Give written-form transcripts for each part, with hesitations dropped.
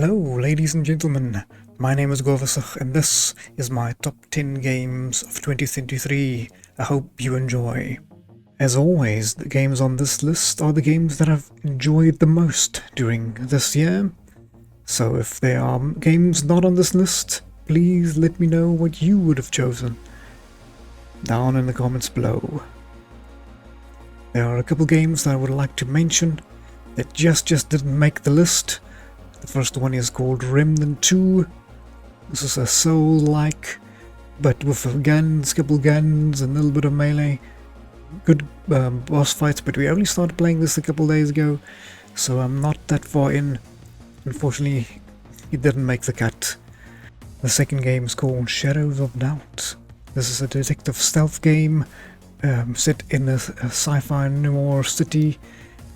Hello, ladies and gentlemen. My name is Gwavasig, and this is my top 10 games of 2023. I hope you enjoy. As always, the games on this list are the games that I've enjoyed the most during this year. So if there are games not on this list, please let me know what you would have chosen down in the comments below. There are a couple games that I would like to mention that just didn't make the list. The first one is called Remnant 2. This is a soul-like, but with guns, couple guns, and a little bit of melee. Good boss fights, but we only started playing this a couple days ago, so I'm not that far in. Unfortunately, it didn't make the cut. The second game is called Shadows of Doubt. This is a detective stealth game set in a sci-fi noir city,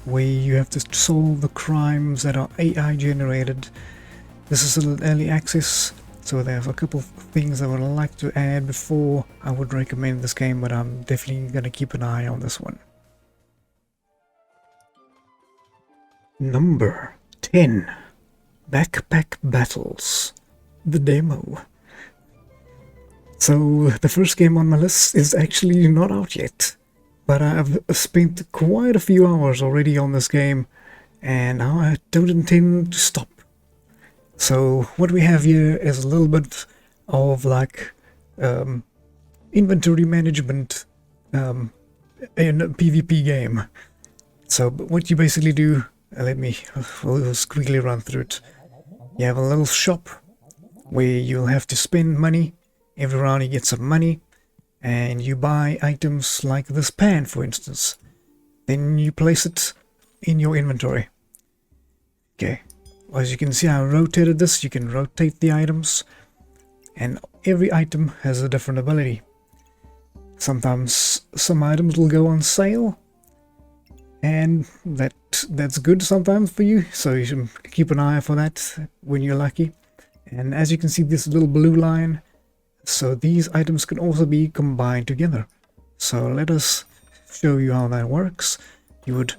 where you have to solve the crimes that are AI generated. This is an early access, so there's a couple of things I would like to add before I would recommend this game, but I'm definitely going to keep an eye on this one. Number 10. Backpack Battles, the demo. So the first game on my list is actually not out yet, but I've spent quite a few hours already on this game, and I don't intend to stop. So what we have here is a little bit of like inventory management in a PvP game. So what you basically do, we'll just quickly run through it. You have a little shop where you'll have to spend money. Every round you get some money, and you buy items like this pan, for instance. Then you place it in your inventory. Okay, as you can see, I rotated this. You can rotate the items, and every item has a different ability. Sometimes some items will go on sale, and that's good sometimes for you, so you should keep an eye for that when you're lucky. And as you can see, this little blue line, so these items can also be combined together. So let us show you how that works. You would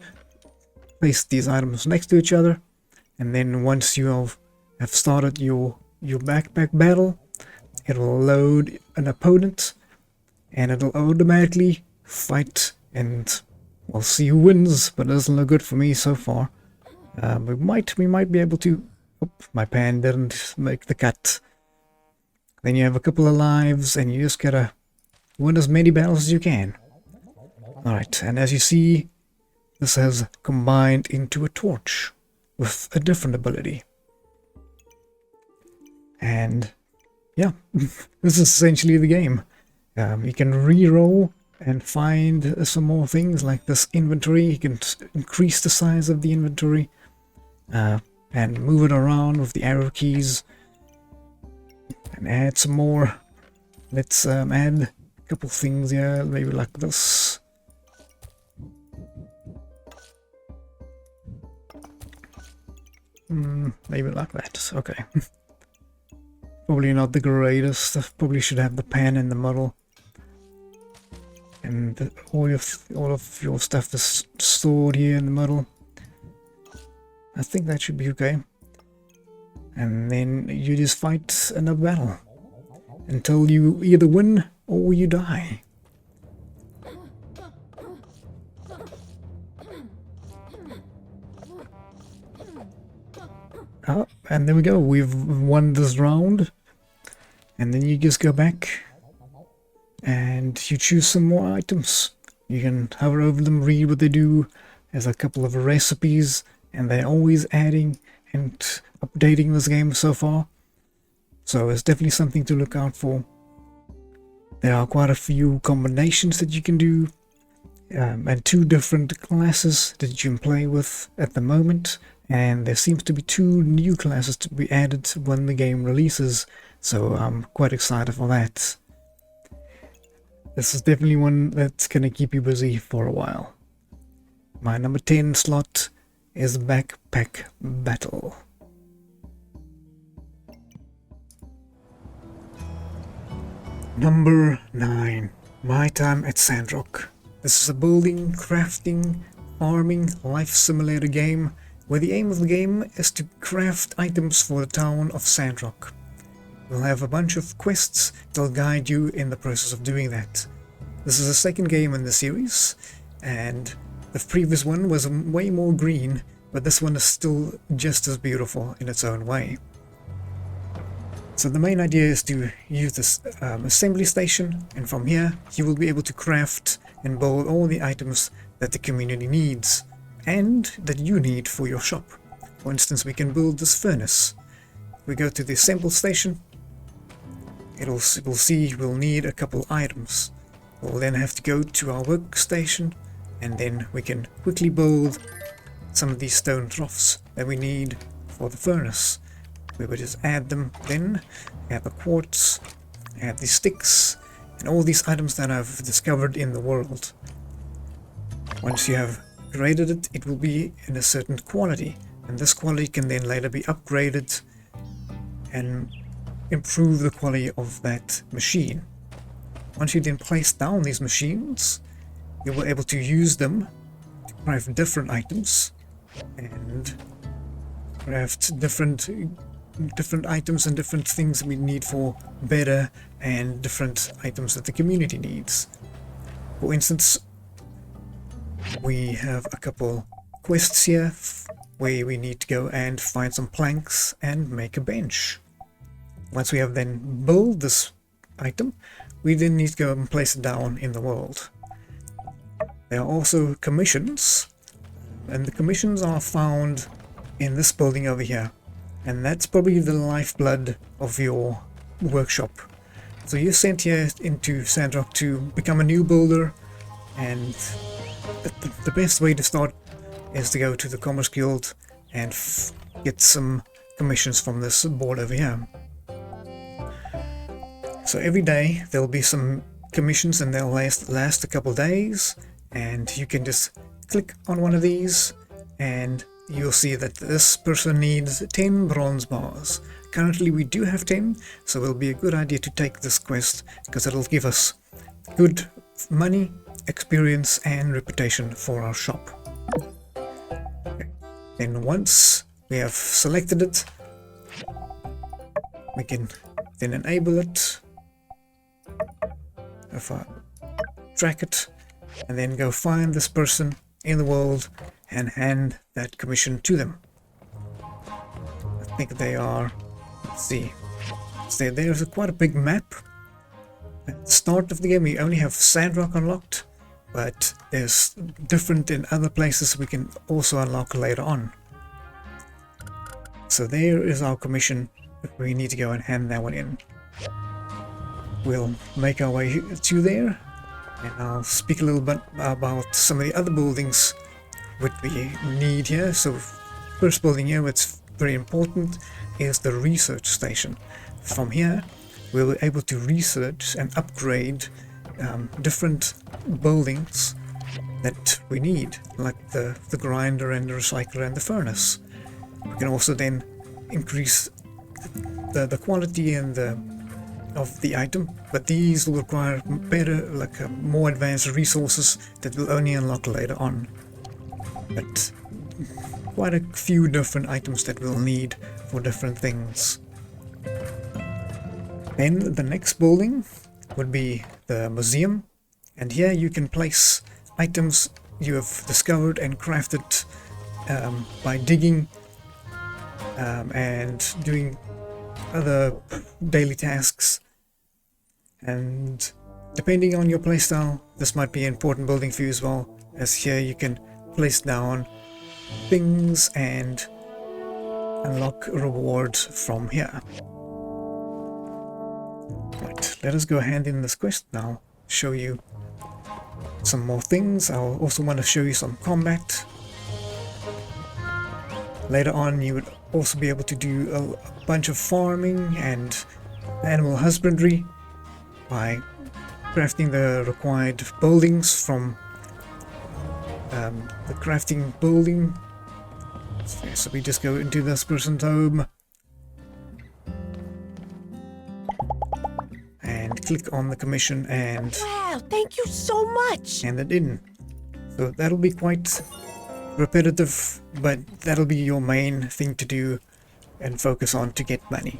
place these items next to each other, and then once you have started your backpack battle, it will load an opponent, and it'll automatically fight, and we'll see who wins. But it doesn't look good for me so far. We might be able to. My pan didn't make the cut. Then you have a couple of lives, and you just gotta win as many battles as you can. Alright, and as you see, this has combined into a torch with a different ability. And yeah, this is essentially the game. You can re-roll and find some more things like this inventory. You can increase the size of the inventory and move it around with the arrow keys. And add some more. Let's add a couple things here, maybe like this. Maybe like that. Okay. Probably not the greatest. I probably should have the pan in the middle, and all of your stuff is stored here in the middle. I think that should be okay. And then you just fight another battle until you either win or you die. Oh, and there we go. We've won this round. And then you just go back and you choose some more items. You can hover over them, read what they do. There's a couple of recipes, and they're always adding and updating this game so far, so it's definitely something to look out for. There are quite a few combinations that you can do, and 2 different classes that you can play with at the moment, and there seems to be 2 new classes to be added when the game releases, so I'm quite excited for that. This is definitely one that's gonna keep you busy for a while. My number 10 slot is Backpack Battle. Number 9. My Time at Sandrock. This is a building, crafting, farming, life simulator game where the aim of the game is to craft items for the town of Sandrock. We'll have a bunch of quests that'll guide you in the process of doing that. This is the second game in the series, and the previous one was way more green, but this one is still just as beautiful in its own way. So the main idea is to use this assembly station, and from here you will be able to craft and build all the items that the community needs and that you need for your shop. For instance, we can build this furnace. We go to the assemble station, we'll see we'll need a couple items. We'll then have to go to our workstation, and then we can quickly build some of these stone troughs that we need for the furnace. We would just add them, then add the quartz, add the sticks, and all these items that I've discovered in the world. Once you have created it, it will be in a certain quality, and this quality can then later be upgraded and improve the quality of that machine. Once you then place down these machines, you will be able to use them to craft different items and craft different items and different things that we need for better, and different items that the community needs. For instance, we have a couple quests here where we need to go and find some planks and make a bench. Once we have then built this item, we then need to go and place it down in the world. There are also commissions, and the commissions are found in this building over here, and that's probably the lifeblood of your workshop. So you're sent here into Sandrock to become a new builder, and the best way to start is to go to the Commerce Guild and get some commissions from this board over here. So every day there'll be some commissions, and they'll last a couple days, and you can just click on one of these and you'll see that this person needs 10 bronze bars. Currently we do have 10, so it'll be a good idea to take this quest because it'll give us good money, experience and reputation for our shop. Okay. Then once we have selected it, we can then enable it, if I track it, and then go find this person in the world and hand that commission to them. I think they are, let's see, so there's quite a big map. At the start of the game we only have Sandrock unlocked, but there's different in other places we can also unlock later on. So there is our commission. We need to go and hand that one in. We'll make our way to there, and I'll speak a little bit about some of the other buildings what we need here. So first building here, what's very important, is the research station. From here we'll be able to research and upgrade different buildings that we need, like the grinder and the recycler and the furnace. We can also then increase the quality and of the item, but these will require better, more advanced resources that we'll only unlock later on. But quite a few different items that we'll need for different things. Then the next building would be the museum, and here you can place items you have discovered and crafted by digging and doing other daily tasks, and depending on your playstyle this might be an important building for you as well, as here you can place down things and unlock rewards from here. Right, let us go hand in this quest now, show you some more things. I'll also want to show you some combat. Later on you would also be able to do a bunch of farming and animal husbandry by crafting the required buildings from the crafting building. So we just go into this person's home and click on the commission and wow, thank you so much. hand it in. So that'll be quite repetitive, but that'll be your main thing to do and focus on to get money.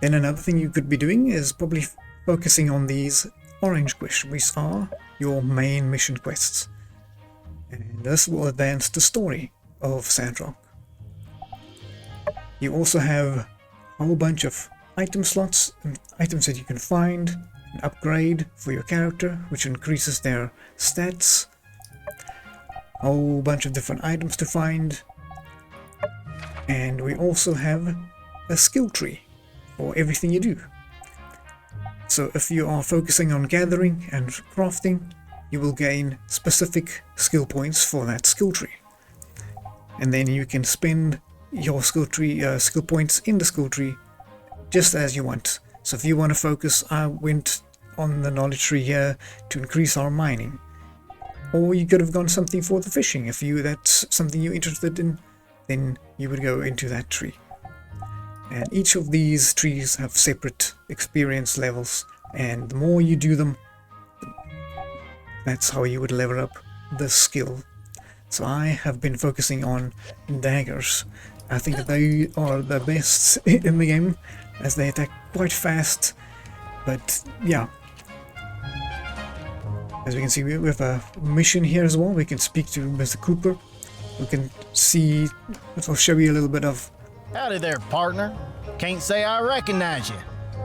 Then another thing you could be doing is probably focusing on these orange quests, which are your main mission quests. And this will advance the story of Sandrock. You also have a whole bunch of item slots and items that you can find and upgrade for your character, which increases their stats. A whole bunch of different items to find. And we also have a skill tree for everything you do. So if you are focusing on gathering and crafting, you will gain specific skill points for that skill tree. And then you can spend your skill points in the skill tree just as you want. So if you want to focus, I went on the knowledge tree here to increase our mining. Or you could have gone something for the fishing. If that's something you're interested in, then you would go into that tree. And each of these trees have separate experience levels, and the more you do them, that's how you would level up the skill. So I have been focusing on daggers. I think that they are the best in the game, as they attack quite fast. But yeah, as we can see, we have a mission here as well. We can speak to Mr. Cooper. We can see, I'll show you a little bit of... Howdy there, partner. Can't say I recognize you.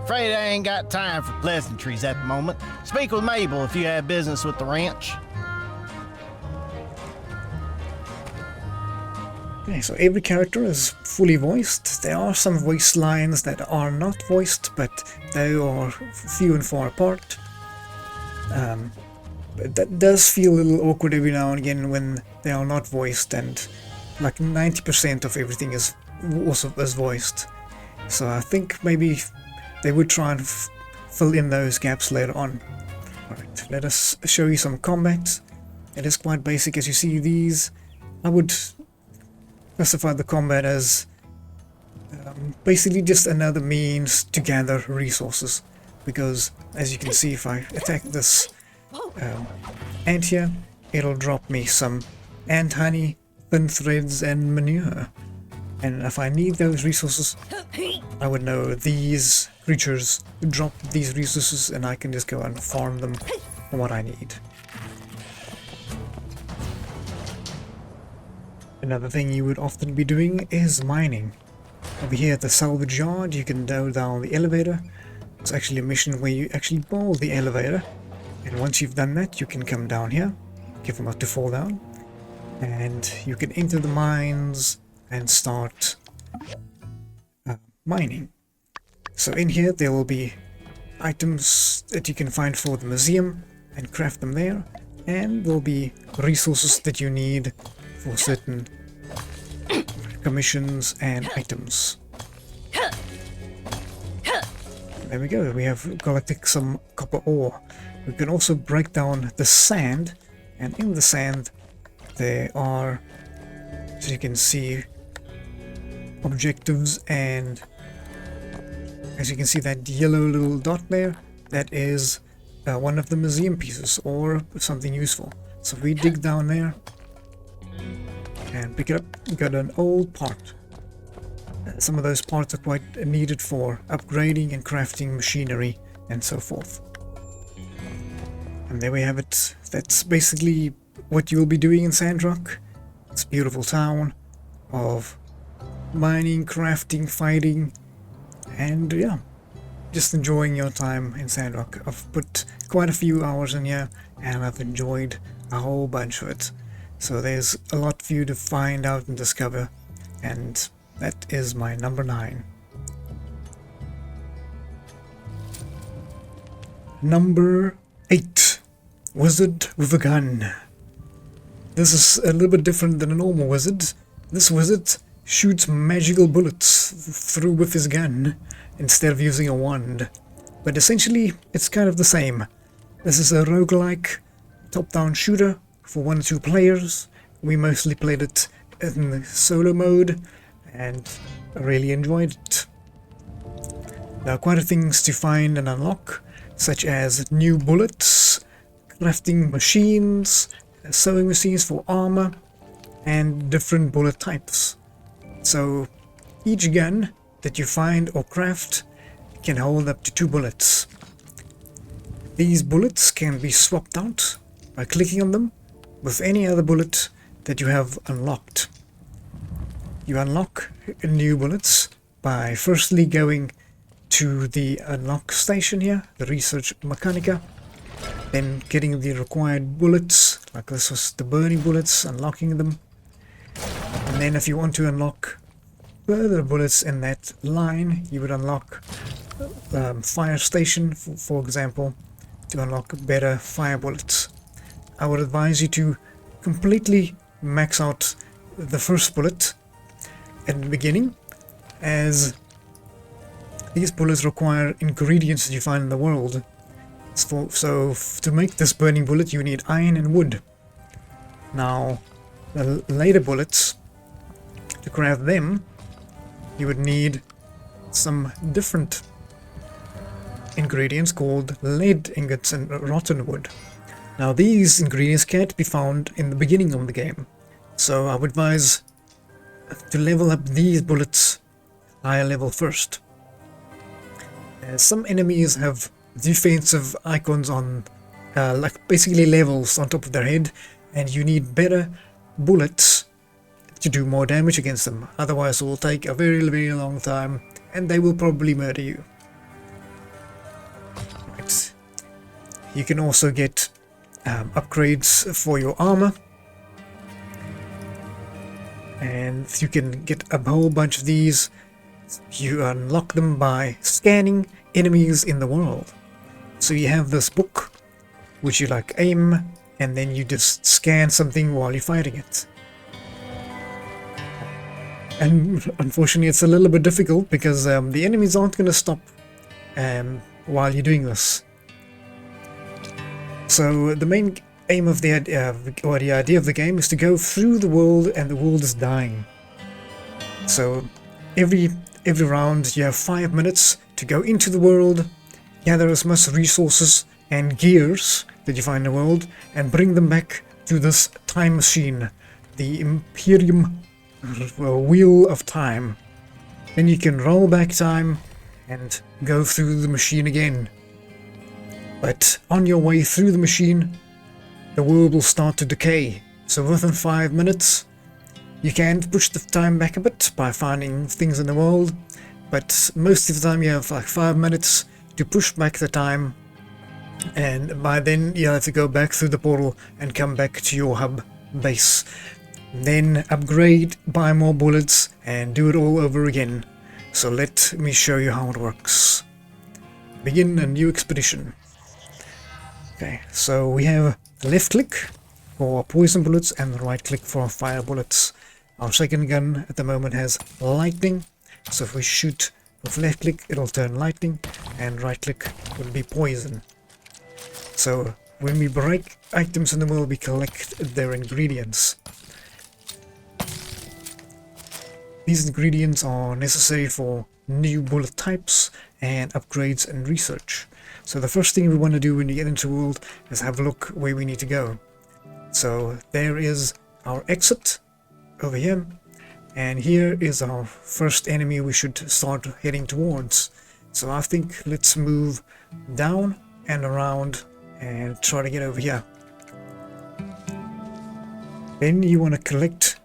Afraid I ain't got time for pleasantries at the moment. Speak with Mabel if you have business with the ranch. Okay, so every character is fully voiced. There are some voice lines that are not voiced, but they are few and far apart. But that does feel a little awkward every now and again when they are not voiced, and like 90% of everything is also voiced. So I think maybe they would try and fill in those gaps later on. Alright, let us show you some combat. It is quite basic. As you see these, I would classify the combat as basically just another means to gather resources, because as you can see, if I attack this ant here, it'll drop me some ant honey, thin threads and manure. And if I need those resources, I would know these creatures drop these resources, and I can just go and farm them for what I need. Another thing you would often be doing is mining. Over here at the salvage yard, you can go down the elevator. It's actually a mission where you actually build the elevator. And once you've done that, you can come down here, give them not to fall down, and you can enter the mines and start mining. So in here there will be items that you can find for the museum and craft them there, and there will be resources that you need for certain commissions and items. There we go, we have collected some copper ore. We can also break down the sand, and in the sand there are, as you can see, objectives, and as you can see that yellow little dot there, that is one of the museum pieces or something useful. So if we dig down there and pick it up, we got an old part. Some of those parts are quite needed for upgrading and crafting machinery and so forth. And there we have it. That's basically what you'll be doing in Sandrock. It's a beautiful town of mining, crafting, fighting, and yeah, just enjoying your time in Sandrock. I've put quite a few hours in here, and I've enjoyed a whole bunch of it. So there's a lot for you to find out and discover, and that is my number 9. Number 8. Wizard with a gun. This is a little bit different than a normal wizard. This wizard shoots magical bullets through with his gun instead of using a wand. But essentially, it's kind of the same. This is a roguelike top-down shooter for 1 or 2 players. We mostly played it in the solo mode and really enjoyed it. There are quite a few things to find and unlock, such as new bullets, crafting machines, sewing machines for armor, and different bullet types. So each gun that you find or craft can hold up to 2 bullets. These bullets can be swapped out by clicking on them with any other bullet that you have unlocked. You unlock new bullets by firstly going to the unlock station here, the Research Mechanica, then getting the required bullets, like this was the burning bullets, unlocking them. And then if you want to unlock further bullets in that line, you would unlock fire station, for example, to unlock better fire bullets. I would advise you to completely max out the first bullet at the beginning, as these bullets require ingredients that you find in the world. So to make this burning bullet you need iron and wood. Now the later bullets, to craft them, you would need some different ingredients called lead ingots and rotten wood. Now these ingredients can't be found in the beginning of the game, so I would advise to level up these bullets higher level first. Some enemies have defensive icons on, like basically levels on top of their head, and you need better bullets to do more damage against them. Otherwise it will take a very long time and they will probably murder you. Right. You can also get upgrades for your armor, and you can get a whole bunch of these. You unlock them by scanning enemies in the world. So you have this book which you like aim, and then you just scan something while you're fighting it. And unfortunately it's a little bit difficult because the enemies aren't going to stop while you're doing this. So the main aim of the idea of the game is to go through the world, and the world is dying. So every round you have 5 minutes to go into the world, gather as much resources and gears that you find in the world, and bring them back to this time machine, the Imperium Wheel of Time. Then you can roll back time and go through the machine again. But on your way through the machine, the world will start to decay. So within 5 minutes, you can push the time back a bit by finding things in the world, but most of the time you have like 5 minutes to push back the time, and by then you have to go back through the portal and come back to your hub base. Then upgrade, buy more bullets, and do it all over again. So let me show you how it works. Begin a new expedition. Okay, so we have left click for poison bullets and right click for fire bullets. Our second gun at the moment has lightning, so if we shoot with left click it'll turn lightning, and right click will be poison. So when we break items in the world, we collect their ingredients. These ingredients are necessary for new bullet types and upgrades and research. So the first thing we want to do when you get into the world is have a look where we need to go. So there is our exit over here, and here is our first enemy we should start heading towards. So I think let's move down and around and try to get over here. Then you want to collect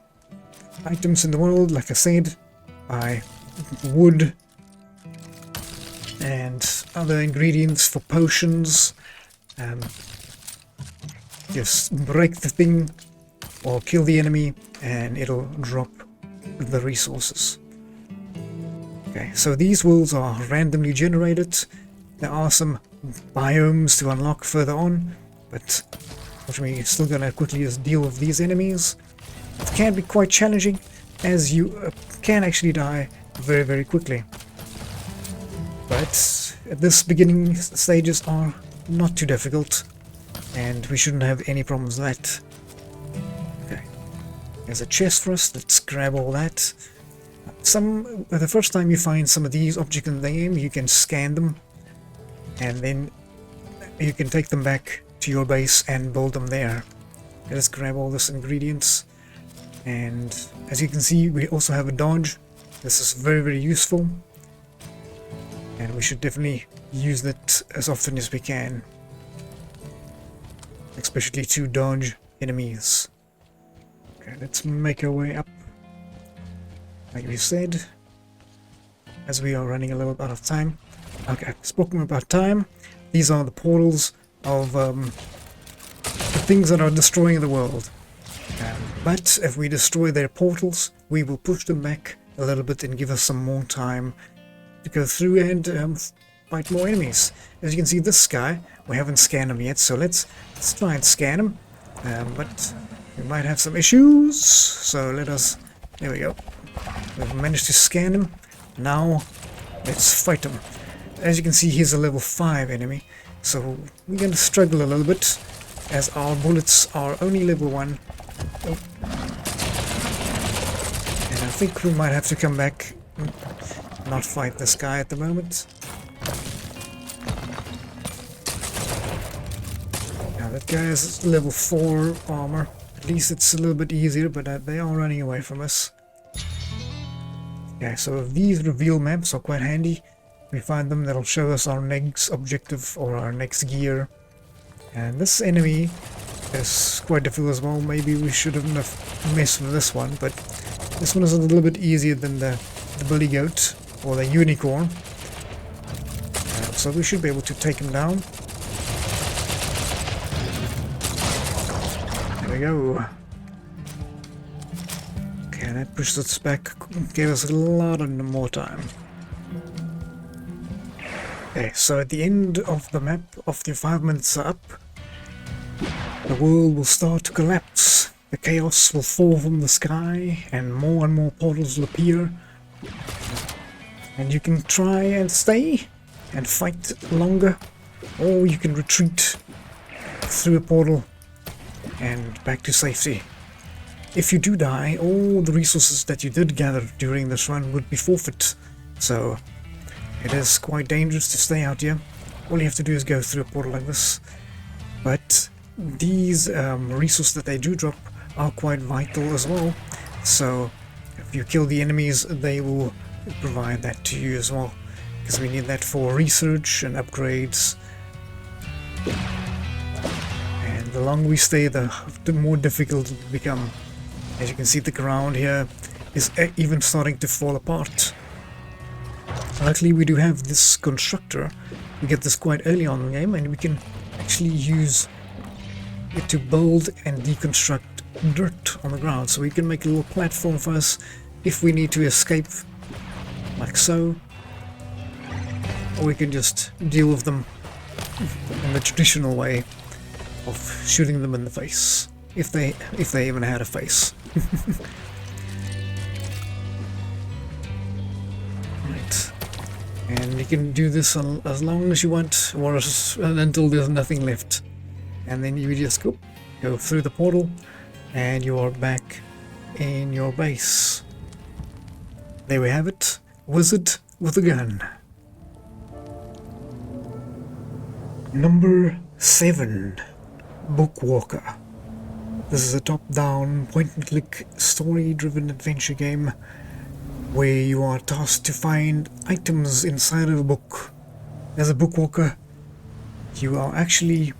items in the world, like I said, by wood and other ingredients for potions. Just break the thing or kill the enemy and it'll drop the resources. Okay, so these worlds are randomly generated. There are some biomes to unlock further on, but unfortunately you're still gonna quickly just deal with these enemies. It can be quite challenging, as you can actually die very quickly. But at this beginning stages are not too difficult, and we shouldn't have any problems with that. Okay, there's a chest for us. Let's grab all that. The first time you find some of these objects in the game, you can scan them, and then you can take them back to your base and build them there. Let's grab all these ingredients. And as you can see, we also have a dodge. This is very, very useful, and we should definitely use that as often as we can, especially to dodge enemies. Okay, let's make our way up, like we said, as we are running a little out of time. Okay, spoken about time, these are the portals of the things that are destroying the world. But if we destroy their portals, we will push them back a little bit and give us some more time to go through and fight more enemies. As you can see, this guy, we haven't scanned him yet, so let's try and scan him. But we might have some issues, so let us... There we go. We've managed to scan him. Now, let's fight him. As you can see, he's a level 5 enemy, so we're going to struggle a little bit, as our bullets are only level 1. Oh. And I think we might have to come back, not fight this guy at the moment. Now that guy has level 4 armor. At least it's a little bit easier, but they are running away from us. Okay, so these reveal maps are quite handy. We find them, that'll show us our next objective or our next gear. And this enemy is quite difficult as well. Maybe we shouldn't have messed with this one, but this one is a little bit easier than the bully goat or the unicorn. So we should be able to take him down. There we go. Okay, that pushed us back, gave us a lot more time. Okay, so at the end of the map, after 5 minutes are up, the world will start to collapse. The chaos will fall from the sky, and more portals will appear. And you can try and stay and fight longer, or you can retreat through a portal and back to safety. If you do die, all the resources that you did gather during this run would be forfeit. So it is quite dangerous to stay out here. All you have to do is go through a portal like this. But these resources that they do drop are quite vital as well. So if you kill the enemies, they will provide that to you as well, because we need that for research and upgrades. And the longer we stay, the more difficult it will become. As you can see, the ground here is even starting to fall apart. Luckily, we do have this constructor. We get this quite early on in the game, and we can actually use it to build and deconstruct dirt on the ground. So we can make a little platform for us if we need to escape, like so. Or we can just deal with them in the traditional way of shooting them in the face, if they even had a face. Right, and you can do this as long as you want, or until there's nothing left, and then you just go through the portal, and you are back in your base. There we have it, wizard with a gun. Number 7, Bookwalker. This is a top-down, point-and-click, story-driven adventure game where you are tasked to find items inside of a book. As a bookwalker, you are actually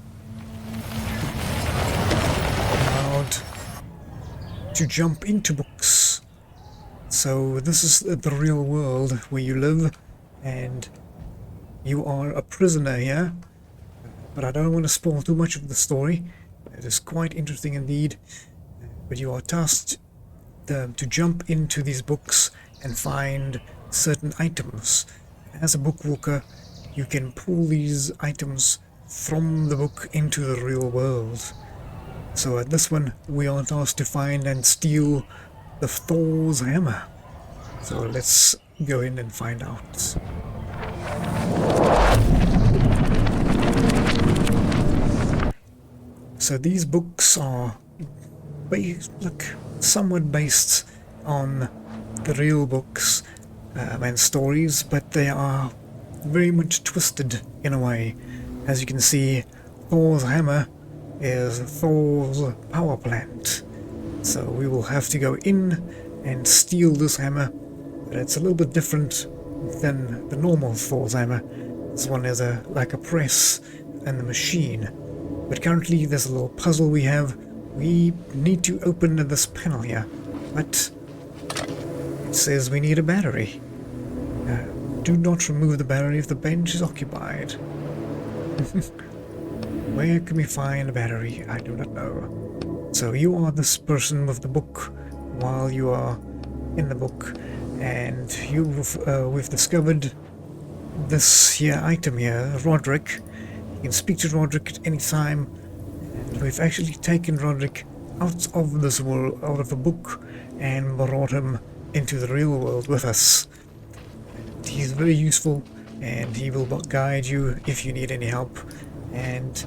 allowed to jump into books. So this is the real world where you live, and you are a prisoner here. But I don't want to spoil too much of the story. It is quite interesting indeed. But you are tasked to jump into these books and find certain items. As a bookwalker, you can pull these items from the book into the real world. So at this one, we are tasked to find and steal the Thor's hammer. So let's go in and find out. So these books are somewhat based on the real books and stories, but they are very much twisted in a way. As you can see, Thor's hammer is Thor's power plant, So we will have to go in and steal this hammer. But it's a little bit different than the normal Thor's hammer. This one has like a press and the machine. But currently there's a little puzzle we have. We need to open this panel here. But it says we need a battery. Do not remove the battery if the bench is occupied. Where can we find a battery? I do not know. So you are this person with the book while you are in the book, and we've discovered this here item here, Roderick. You can speak to Roderick at any time, and we've actually taken Roderick out of this world, out of the book, and brought him into the real world with us. And he's very useful, and he will guide you if you need any help, and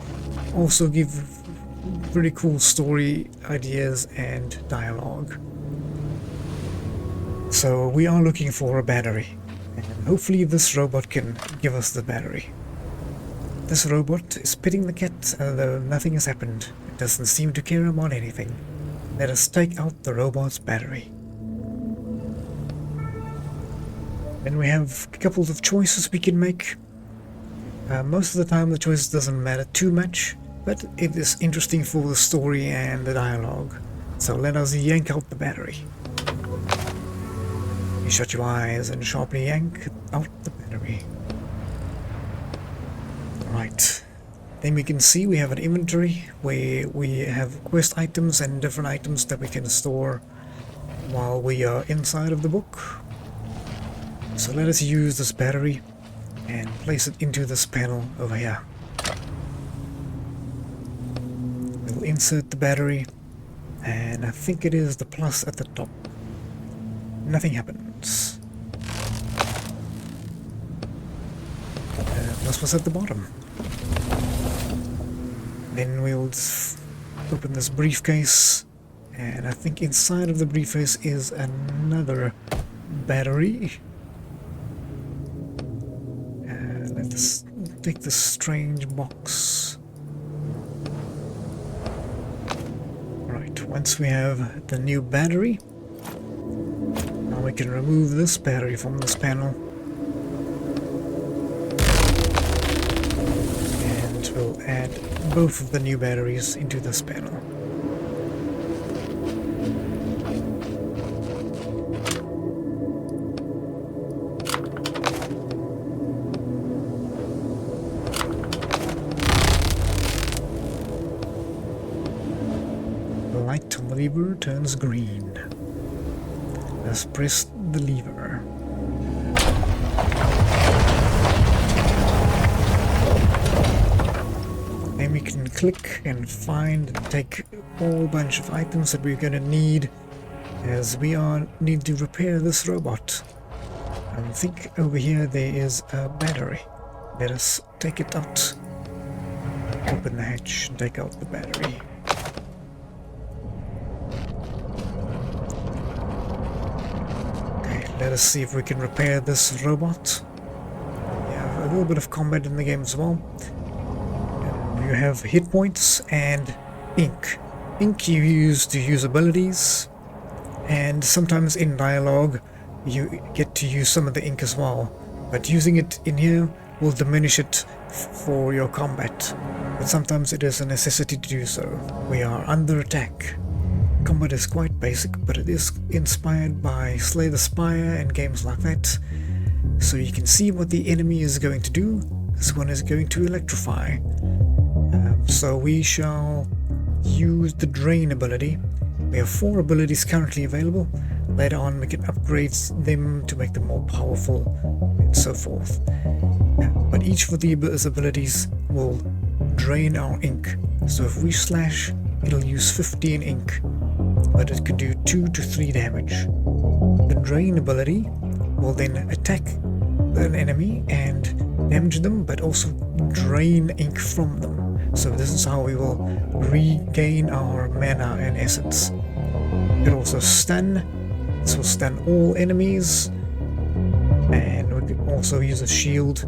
also give pretty cool story ideas and dialogue. So we are looking for a battery, and hopefully this robot can give us the battery. This robot is petting the cat, although nothing has happened. It doesn't seem to care about anything. Let us take out the robot's battery. Then we have a couple of choices we can make. Most of the time the choice doesn't matter too much, but it is interesting for the story and the dialogue. So let us yank out the battery. You shut your eyes and sharply yank out the battery. Right. Then we can see we have an inventory where we have quest items and different items that we can store while we are inside of the book. So let us use this battery and place it into this panel over here. We'll insert the battery, and I think it is the plus at the top. Nothing happens. Plus was at the bottom. Then we'll open this briefcase, and I think inside of the briefcase is another battery. Let's take this strange box. Right, once we have the new battery, now we can remove this battery from this panel. And we'll add both of the new batteries into this panel. The light on the lever turns green. Let's press the lever. Then we can click and find and take a whole bunch of items that we're gonna need, as we need to repair this robot. I think over here there is a battery. Let us take it out. Open the hatch and take out the battery. Okay, let us see if we can repair this robot. We have a little bit of combat in the game as well. You have hit points and ink. Ink you use to use abilities, and sometimes in dialogue you get to use some of the ink as well, but using it in here will diminish it for your combat, but sometimes it is a necessity to do so. We are under attack. Combat is quite basic, but it is inspired by Slay the Spire and games like that, so you can see what the enemy is going to do. This one is going to electrify. So we shall use the drain ability. We have 4 abilities currently available. Later on we can upgrade them to make them more powerful and so forth. But each of these abilities will drain our ink. So if we slash, it'll use 15 ink, but it could do 2 to 3 damage. The drain ability will then attack an enemy and damage them, but also drain ink from them. So this is how we will regain our mana and essence. It also stun. This will stun all enemies. And we can also use a shield,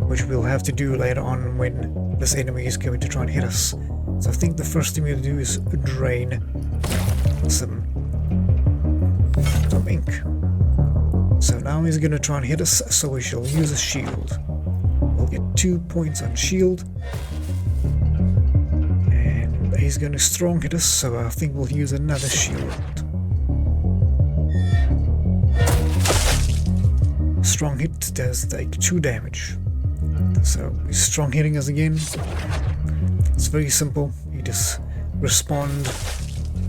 which we'll have to do later on when this enemy is going to try and hit us. So I think the first thing we'll do is drain. some ink. So now he's gonna try and hit us, so we shall use a shield. We'll get 2 points on shield. And he's gonna strong hit us, so I think we'll use another shield. Strong hit does take 2 damage. So he's strong hitting us again. It's very simple. You just respond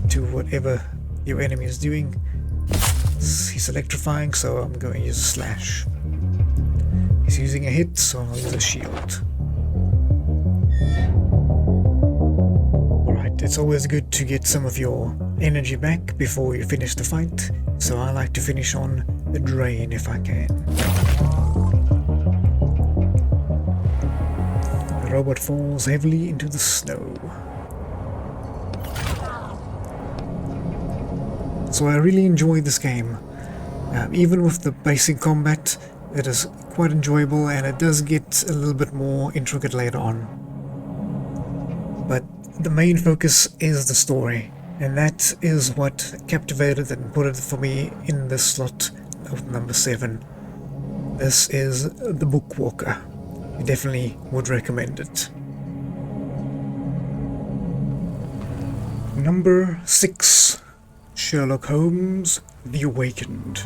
to whatever your enemy is doing. He's electrifying, so I'm going to use a slash. He's using a hit, so I'll use a shield. Alright, it's always good to get some of your energy back before you finish the fight, so I like to finish on the drain if I can. The robot falls heavily into the snow. So I really enjoy this game. Even with the basic combat, it is quite enjoyable, and it does get a little bit more intricate later on. But the main focus is the story, and that is what captivated and put it for me in the slot of number 7. This is the Bookwalker. I definitely would recommend it. Number 6. Sherlock Holmes: The Awakened.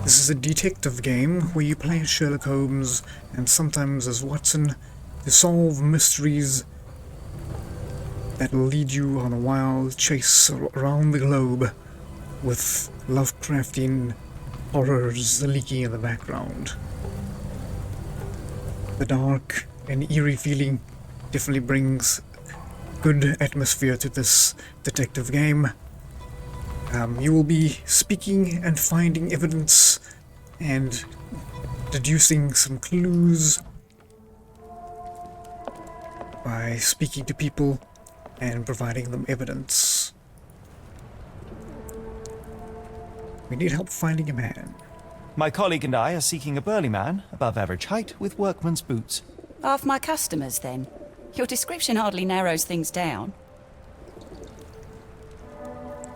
This is a detective game where you play as Sherlock Holmes and sometimes as Watson to solve mysteries that will lead you on a wild chase around the globe with Lovecraftian horrors leaking in the background. The dark and eerie feeling definitely brings good atmosphere to this detective game. You will be speaking and finding evidence and deducing some clues by speaking to people and providing them evidence. We need help finding a man. My colleague and I are seeking a burly man, above average height, with workman's boots. Half my customers, then. Your description hardly narrows things down.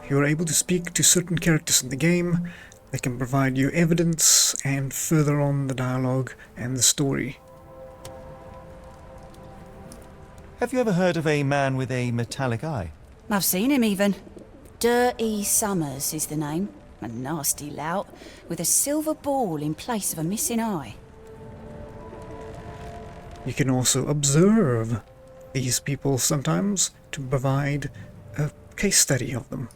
You are able to speak to certain characters in the game. They can provide you evidence and further on the dialogue and the story. Have you ever heard of a man with a metallic eye? I've seen him even. Dirty Summers is the name. A nasty lout, with a silver ball in place of a missing eye. You can also observe these people sometimes to provide a case study of them.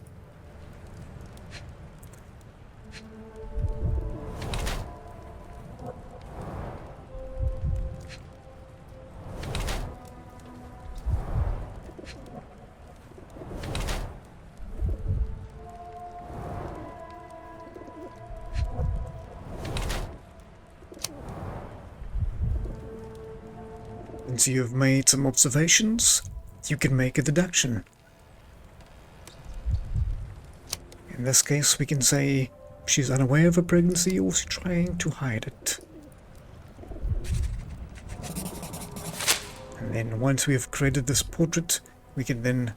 Once you have made some observations, you can make a deduction. In this case, we can say she's unaware of her pregnancy or she's trying to hide it. And then once we have created this portrait, we can then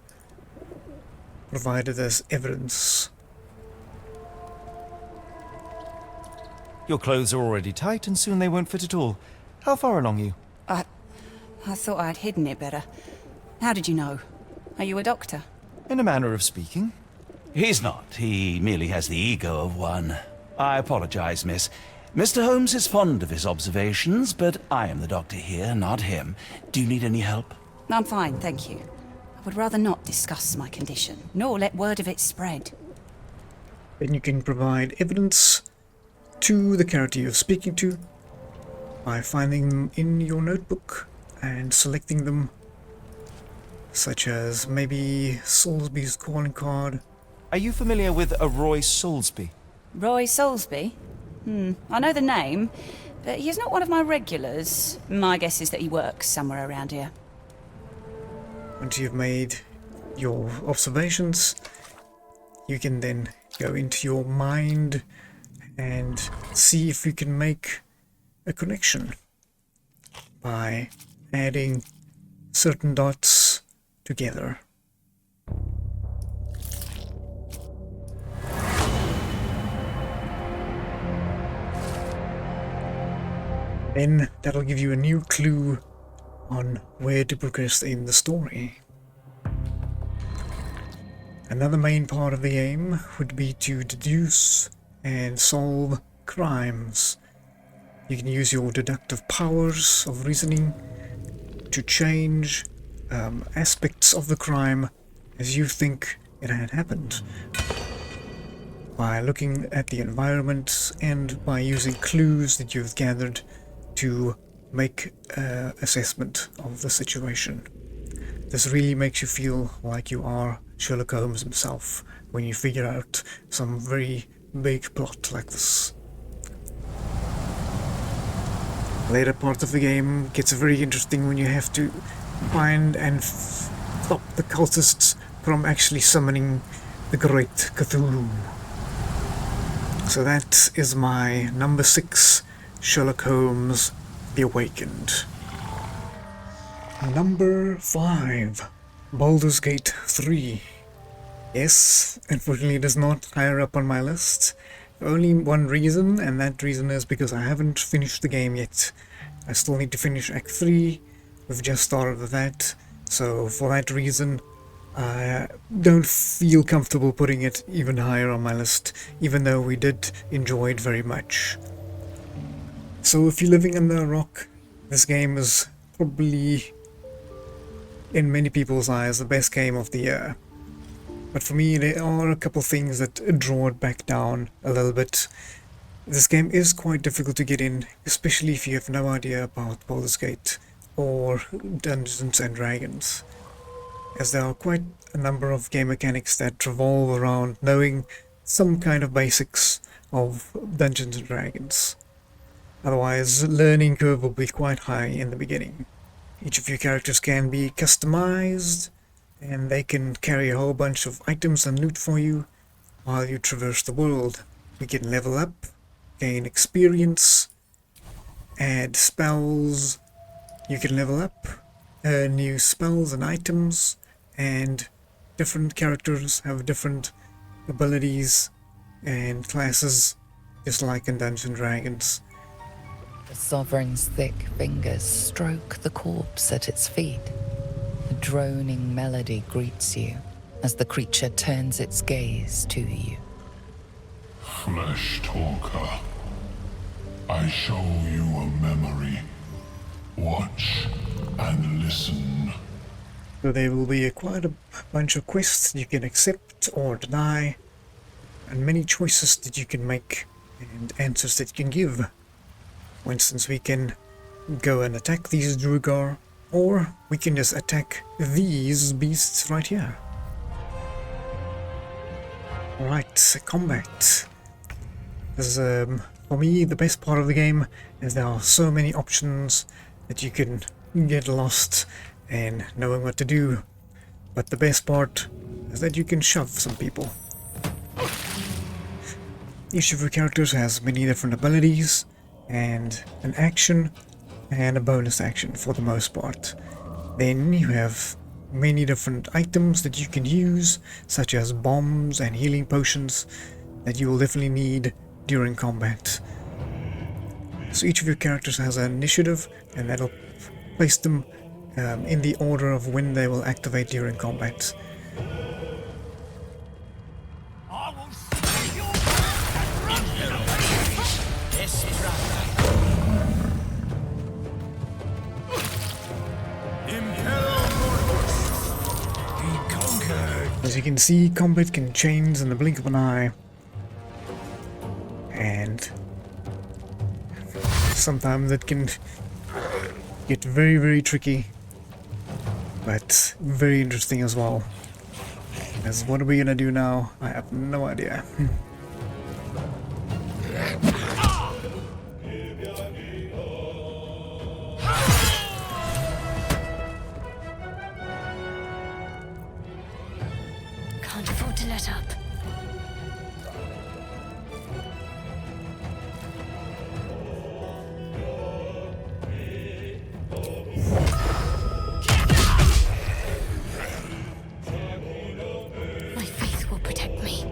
provide it as evidence. Your clothes are already tight and soon they won't fit at all. How far along are you? I thought I'd hidden it better. How did you know? Are you a doctor? In a manner of speaking. He's not. He merely has the ego of one. I apologize, miss. Mr. Holmes is fond of his observations, but I am the doctor here, not him. Do you need any help? I'm fine, thank you. I would rather not discuss my condition, nor let word of it spread. Then you can provide evidence to the character you're speaking to by finding them in your notebook and selecting them, such as maybe Soulsby's calling card. Are you familiar with a Roy Soulsby? Roy Soulsby? I know the name, but he's not one of my regulars. My guess is that he works somewhere around here. Once you've made your observations, you can then go into your mind and see if you can make a connection by adding certain dots together. Then that'll give you a new clue on where to progress in the story. Another main part of the game would be to deduce and solve crimes. You can use your deductive powers of reasoning to change aspects of the crime as you think it had happened, by looking at the environment and by using clues that you've gathered to make an assessment of the situation. This really makes you feel like you are Sherlock Holmes himself when you figure out some very big plot like this. Later part of the game gets very interesting when you have to find and stop the cultists from actually summoning the Great Cthulhu. So that is my number 6, Sherlock Holmes The Awakened. Number 5, Baldur's Gate 3. Yes, unfortunately it is not higher up on my list. Only one reason, and that reason is because I haven't finished the game yet. I still need to finish Act 3. We've just started with that. So for that reason, I don't feel comfortable putting it even higher on my list, even though we did enjoy it very much. So if you're living under a rock, this game is probably, in many people's eyes, the best game of the year. But for me, there are a couple things that draw it back down a little bit. This game is quite difficult to get in, especially if you have no idea about Baldur's Gate or Dungeons and Dragons, as there are quite a number of game mechanics that revolve around knowing some kind of basics of Dungeons and Dragons. Otherwise, learning curve will be quite high in the beginning. Each of your characters can be customized, and they can carry a whole bunch of items and loot for you while you traverse the world. You can level up, gain experience, add spells. You can level up, earn new spells and items, and different characters have different abilities and classes, just like in Dungeons and Dragons. The Sovereign's thick fingers stroke the corpse at its feet. A droning melody greets you as the creature turns its gaze to you. Flesh talker, I show you a memory. Watch and listen. So there will be quite a bunch of quests you can accept or deny, and many choices that you can make and answers that you can give. For instance, we can go and attack these Drugar, or we can just attack these beasts right here. Alright, combat. This is, for me, the best part of the game, as there are so many options that you can get lost and knowing what to do. But the best part is that you can shove some people. Each of your characters has many different abilities, and an action and a bonus action for the most part. Then you have many different items that you can use, such as bombs and healing potions that you will definitely need during combat. So each of your characters has an initiative, and that'll place them in the order of when they will activate during combat. As you can see, combat can change in the blink of an eye, and sometimes it can get very, very tricky, but very interesting as well. As what are we gonna do now? I have no idea. Can't afford to let up. My faith will protect me.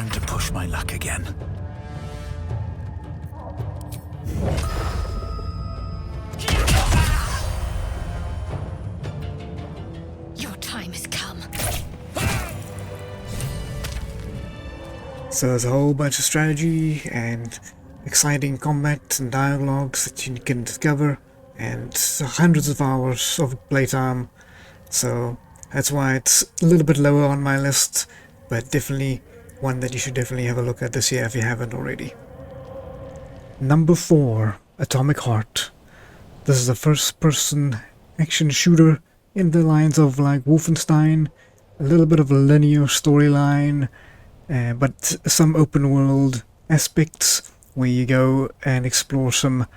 Time to push my luck again. Your time has come. So there's a whole bunch of strategy and exciting combat and dialogues that you can discover, and hundreds of hours of playtime. So that's why it's a little bit lower on my list, but definitely one that you should definitely have a look at this year if you haven't already. Number 4, Atomic Heart. This is a first-person action shooter in the lines of like Wolfenstein, a little bit of a linear storyline, but some open world aspects where you go and explore some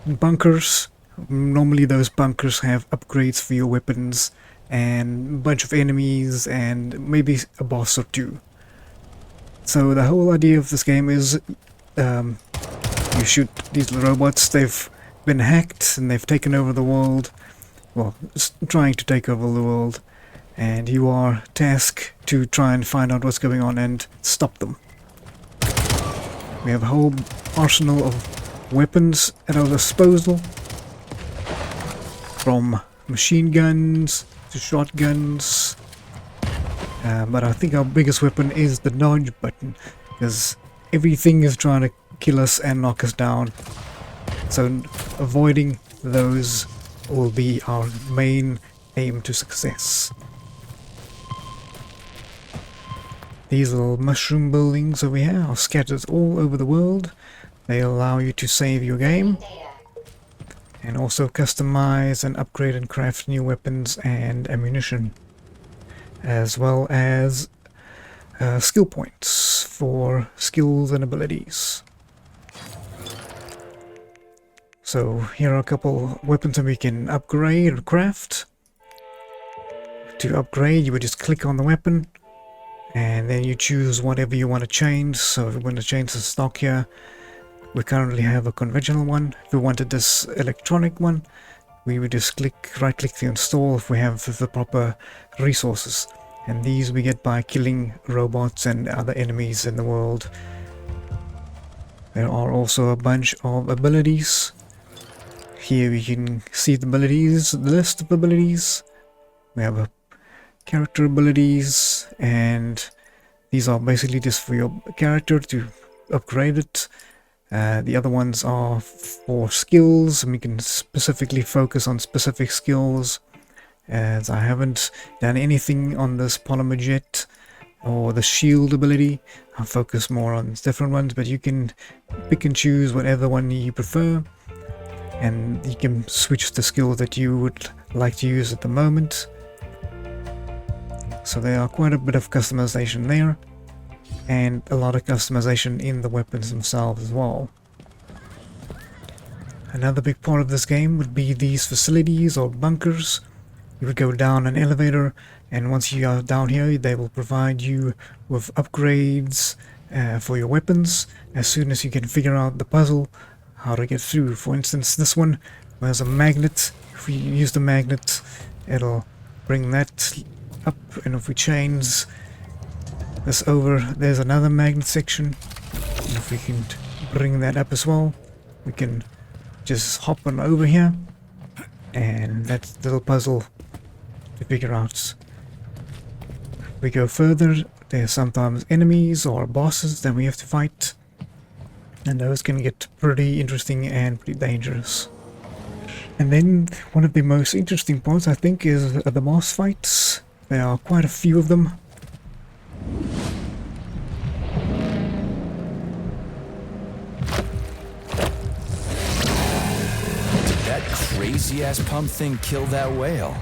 bunkers. Normally those bunkers have upgrades for your weapons and a bunch of enemies and maybe a boss or two. So the whole idea of this game is you shoot these robots. They've been hacked and they've taken over the world. Well, trying to take over the world. And you are tasked to try and find out what's going on and stop them. We have a whole arsenal of weapons at our disposal. From machine guns to shotguns. But I think our biggest weapon is the dodge button, because everything is trying to kill us and knock us down. So avoiding those will be our main aim to success. These little mushroom buildings over here are scattered all over the world. They allow you to save your game and also customize and upgrade and craft new weapons and ammunition, as well as skill points for skills and abilities. So here are a couple weapons that we can upgrade or craft. To upgrade, you would just click on the weapon and then you choose whatever you want to change. So if we want to change the stock here, we currently have a conventional one. If we wanted this electronic one, we would just right click to install if we have the proper resources. And these we get by killing robots and other enemies in the world. There are also a bunch of abilities. Here we can see the abilities, the list of abilities. We have character abilities, and these are basically just for your character to upgrade it. The other ones are for skills, and we can specifically focus on specific skills. As I haven't done anything on this polymer jet or the shield ability, I'll focus more on different ones, but you can pick and choose whatever one you prefer, and you can switch the skill that you would like to use at the moment. So there are quite a bit of customization there, and a lot of customization in the weapons themselves as well. Another big part of this game would be these facilities or bunkers. You would go down an elevator, and once you are down here, they will provide you with upgrades for your weapons as soon as you can figure out the puzzle, how to get through. For instance, this one has a magnet. If we use the magnet, it'll bring that up, and if we change this over, there's another magnet section, and if we can bring that up as well, we can just hop on over here, and that's the little puzzle to figure out. If we go further, there's sometimes enemies or bosses that we have to fight, and those can get pretty interesting and pretty dangerous. And then one of the most interesting parts, I think, is the boss fights. There are quite a few of them. That crazy-ass pump thing killed that whale.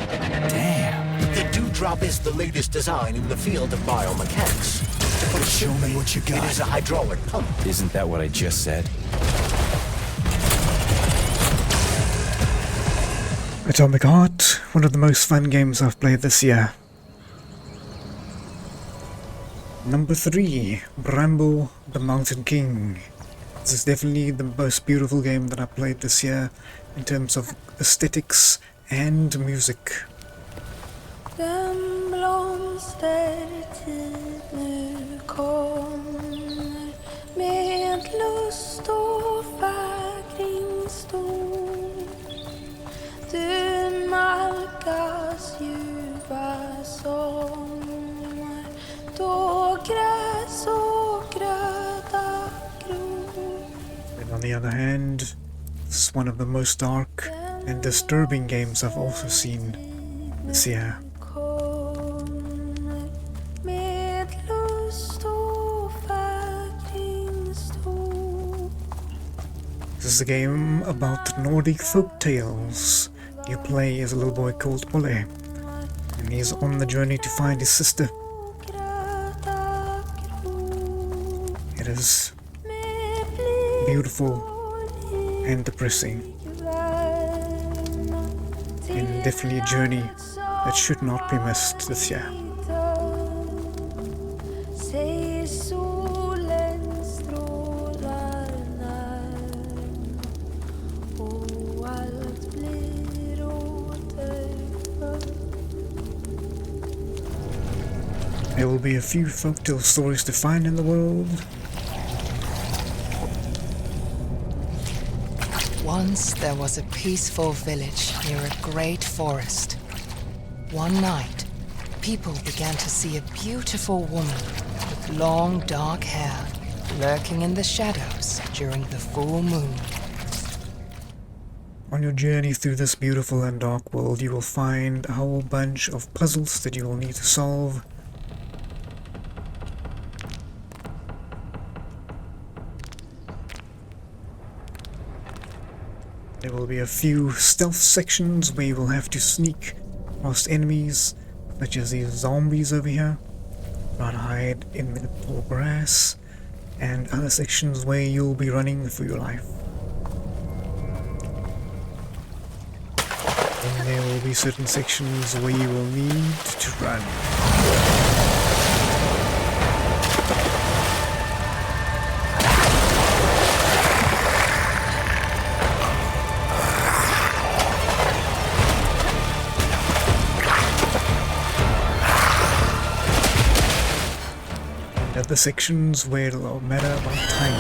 Damn. The Dewdrop is the latest design in the field of biomechanics. To put it Show me simply, what you got. it is a hydraulic pump. Isn't that what I just said? Atomic Heart, one of the most fun games I've played this year. Number 3, Bramble the Mountain King. This is definitely the most beautiful game that I played this year in terms of aesthetics and music. Them blonde steady tid nu kommer med lust och fägring stor. Du nalkas ljuva sommar då gräs och gröda gror. And on the other hand, it's one of the most dark and disturbing games I've also seen this year. This is a game about Nordic folk tales. You play as a little boy called Ole, and he's on the journey to find his sister. It is beautiful and depressing, and definitely a journey that should not be missed this year. There will be a few folktale stories to find in the world. Once there was a peaceful village near a great forest. One night, people began to see a beautiful woman with long dark hair lurking in the shadows during the full moon. On your journey through this beautiful and dark world, you will find a whole bunch of puzzles that you will need to solve. There will be a few stealth sections where you will have to sneak past enemies, such as these zombies over here, try to hide in the tall grass, and other sections where you'll be running for your life. And there will be certain sections where you will need to run. The sections where it'll matter about timing.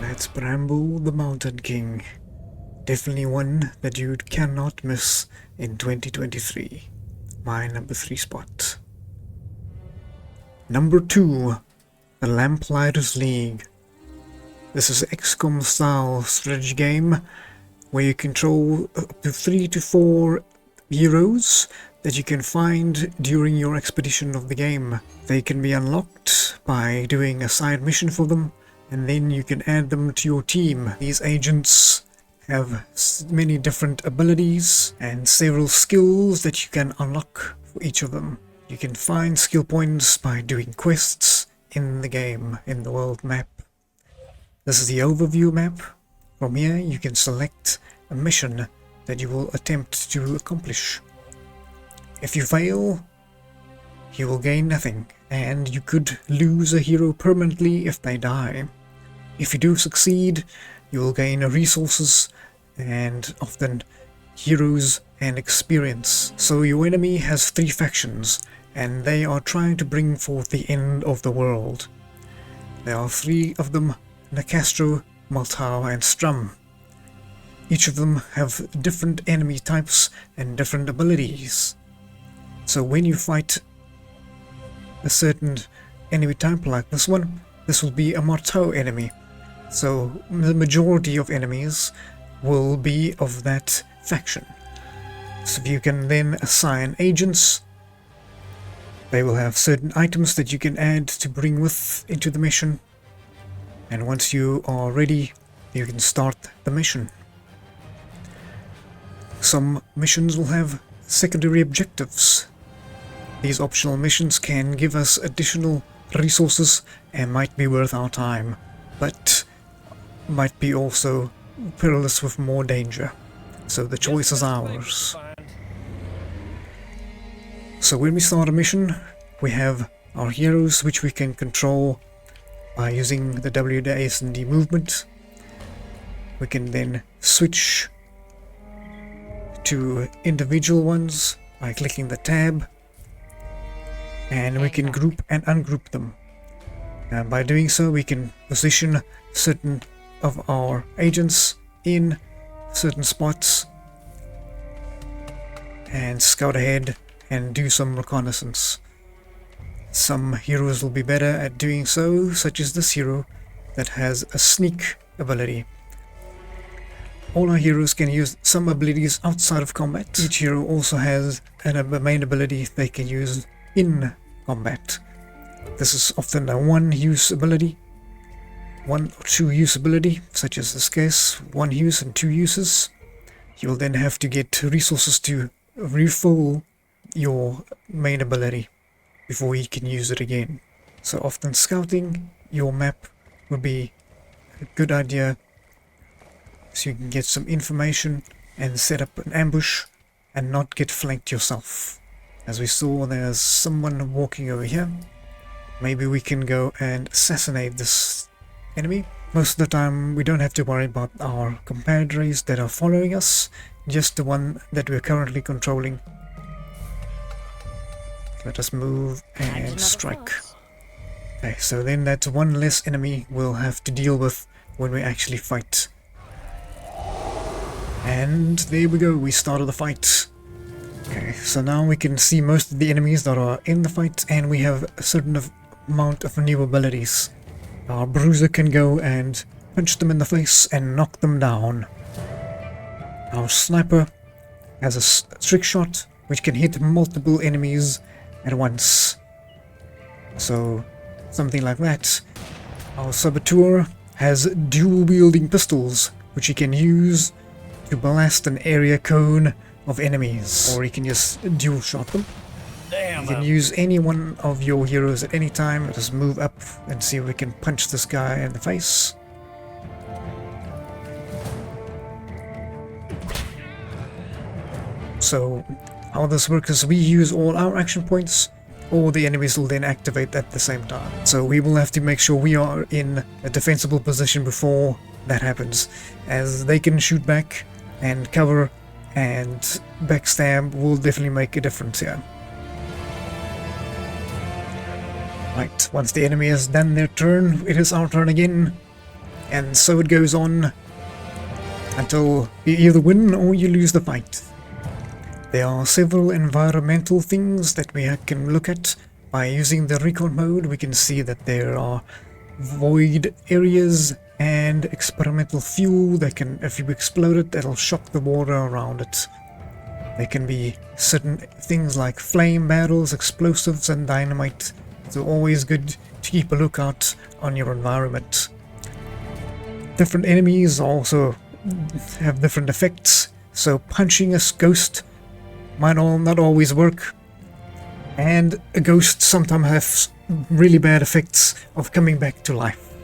That's Bramble the Mountain King. Definitely one that you cannot miss in 2023. My number 3 spot. Number 2, The Lamplighters League. This is an XCOM style strategy game where you control up to 3 to 4 heroes that you can find during your expedition of the game. They can be unlocked by doing a side mission for them, and then you can add them to your team. These agents have many different abilities and several skills that you can unlock for each of them. You can find skill points by doing quests in the game, in the world map. This is the overview map. From here you can select a mission that you will attempt to accomplish. If you fail, you will gain nothing, and you could lose a hero permanently if they die. If you do succeed, you will gain resources and often heroes and experience. So your enemy has 3 factions, and they are trying to bring forth the end of the world. There are 3 of them: Nicastro, Maltau and Strum. Each of them have different enemy types and different abilities. So when you fight a certain enemy type like this one, this will be a Marteau enemy. So the majority of enemies will be of that faction. So you can then assign agents. They will have certain items that you can add to bring with into the mission. And once you are ready, you can start the mission. Some missions will have secondary objectives. These optional missions can give us additional resources and might be worth our time, but might be also perilous with more danger. So the choice is ours. So when we start a mission, we have our heroes, which we can control by using the WASD movement. We can then switch to individual ones by clicking the tab, and we can group and ungroup them. And by doing so, we can position certain of our agents in certain spots and scout ahead and do some reconnaissance. Some heroes will be better at doing so, such as this hero that has a sneak ability. All our heroes can use some abilities outside of combat. Each hero also has a main ability they can use in combat. This is often a one-use ability, 1 or 2 use ability, such as this case, 1 use and 2 uses. You will then have to get resources to refill your main ability before you can use it again. So often scouting your map would be a good idea, so you can get some information and set up an ambush and not get flanked yourself. As we saw, there's someone walking over here. Maybe we can go and assassinate this enemy. Most of the time we don't have to worry about our compadres that are following us, just the one that we're currently controlling. Let us move and strike. Okay, so then that's one less enemy we'll have to deal with when we actually fight. And there we go, we started the fight. Okay, so now we can see most of the enemies that are in the fight, and we have a certain amount of new abilities. Our bruiser can go and punch them in the face and knock them down. Our sniper has a trick shot which can hit multiple enemies at once. So something like that. Our saboteur has dual wielding pistols which he can use to blast an area cone of enemies, or he can just dual shot them. You can use any one of your heroes at any time. Just move up and see if we can punch this guy in the face. So how this works is we use all our action points, or the enemies will then activate at the same time. So we will have to make sure we are in a defensible position before that happens, as they can shoot back and cover, and backstab will definitely make a difference here. Right, once the enemy has done their turn, it is our turn again, and so it goes on until you either win or you lose the fight. There are several environmental things that we can look at. By using the recon mode, we can see that there are void areas and experimental fuel that can, if you explode it, that'll shock the water around it. There can be certain things like flame barrels, explosives and dynamite. So always good to keep a lookout on your environment. Different enemies also have different effects, so punching a ghost might not always work, and a ghost sometimes has really bad effects of coming back to life.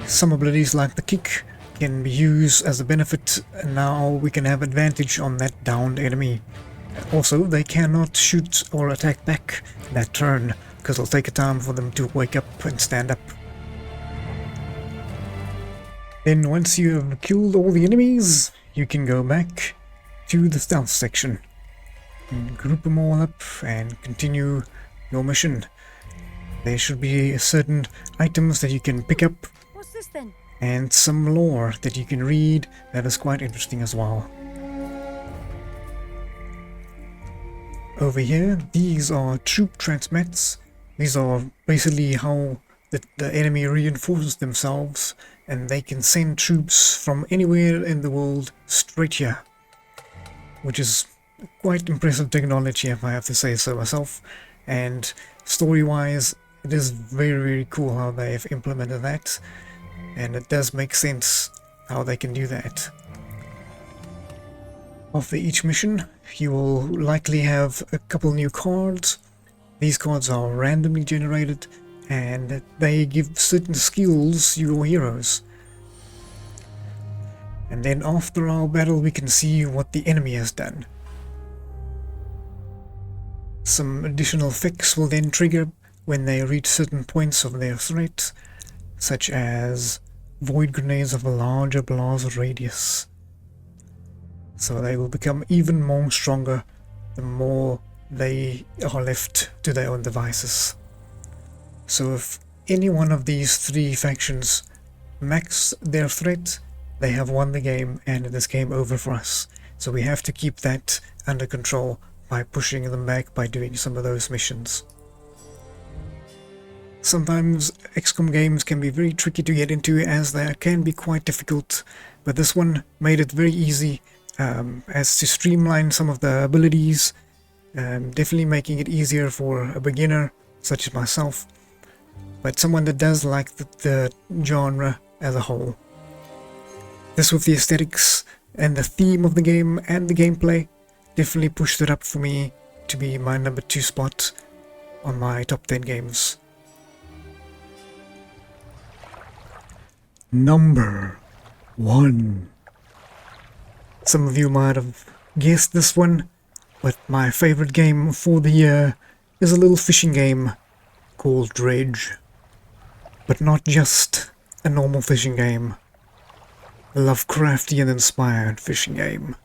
Some abilities like the kick can be used as a benefit, and now we can have advantage on that downed enemy. Also, they cannot shoot or attack back that turn, because it'll take a time for them to wake up and stand up. Then once you have killed all the enemies, you can go back to the stealth section and group them all up and continue your mission. There should be certain items that you can pick up. What's this then? And some lore that you can read that is quite interesting as well. Over here, these are troop transmits. These are basically how the enemy reinforces themselves, and they can send troops from anywhere in the world straight here, which is quite impressive technology, if I have to say so myself. And story-wise, it is very, very cool how they have implemented that, and it does make sense how they can do that. After each mission, you will likely have a couple new cards. These cards are randomly generated, and they give certain skills to your heroes. And then after our battle, we can see what the enemy has done. Some additional effects will then trigger when they reach certain points of their threat, such as void grenades of a larger blast radius. So they will become even more stronger the more they are left to their own devices. So if any one of these three factions max their threat, they have won the game and it is game over for us. So we have to keep that under control by pushing them back by doing some of those missions. Sometimes XCOM games can be very tricky to get into, as they can be quite difficult, but this one made it very easy as to streamline some of the abilities, definitely making it easier for a beginner such as myself, but someone that does like the genre as a whole. This, with the aesthetics and the theme of the game and the gameplay, definitely pushed it up for me to be my number 2 spot on my top 10 games. Number 1. Some of you might have guessed this one, but my favorite game for the year is a little fishing game called Dredge. But not just a normal fishing game. A Lovecraftian inspired fishing game.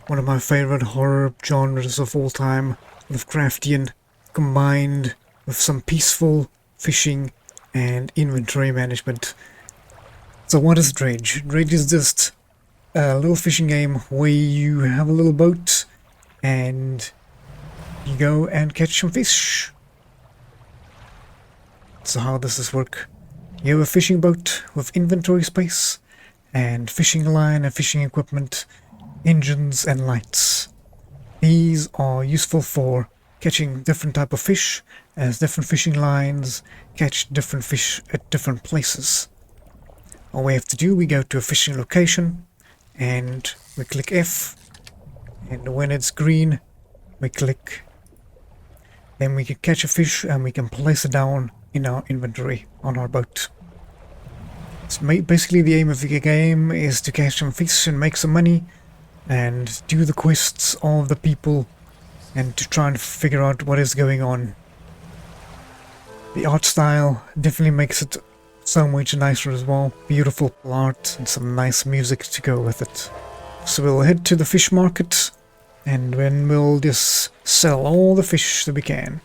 One of my favorite horror genres of all time, Lovecraftian, combined with some peaceful fishing and inventory management. So what is Dredge? Dredge is just a little fishing game where you have a little boat and you go and catch some fish. So how does this work? You have a fishing boat with inventory space and fishing line and fishing equipment, engines and lights. These are useful for catching different type of fish, as different fishing lines catch different fish at different places. All we have to do, we go to a fishing location and we click F, and when it's green we click. Then we can catch a fish and we can place it down in our inventory on our boat. So basically the aim of the game is to catch some fish and make some money and do the quests of the people and to try and figure out what is going on. The art style definitely makes it so much nicer as well. Beautiful art and some nice music to go with it. So we'll head to the fish market and then we'll just sell all the fish that we can.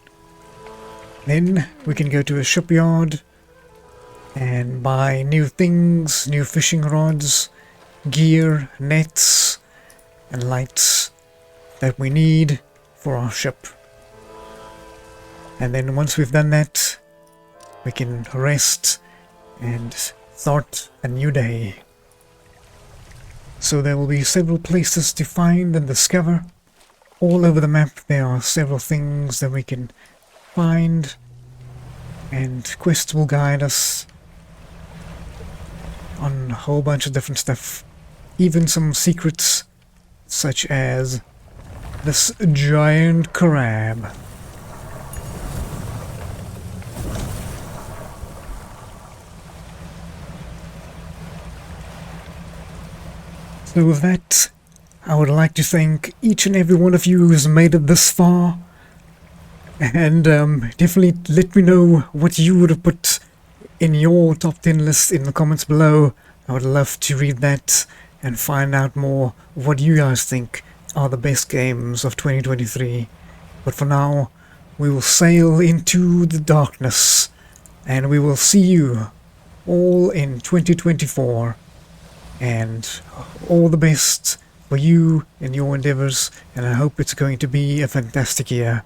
Then we can go to a shipyard and buy new things, new fishing rods, gear, nets and lights that we need for our ship. And then once we've done that, we can rest and start a new day. So there will be several places to find and discover. All over the map there are several things that we can find, and quests will guide us on a whole bunch of different stuff. Even some secrets, such as this giant crab. So with that, I would like to thank each and every one of you who's made it this far. And definitely let me know what you would have put in your top 10 list in the comments below. I would love to read that and find out more what you guys think are the best games of 2023. But for now, we will sail into the darkness and we will see you all in 2024. And all the best for you in your endeavors, and I hope it's going to be a fantastic year.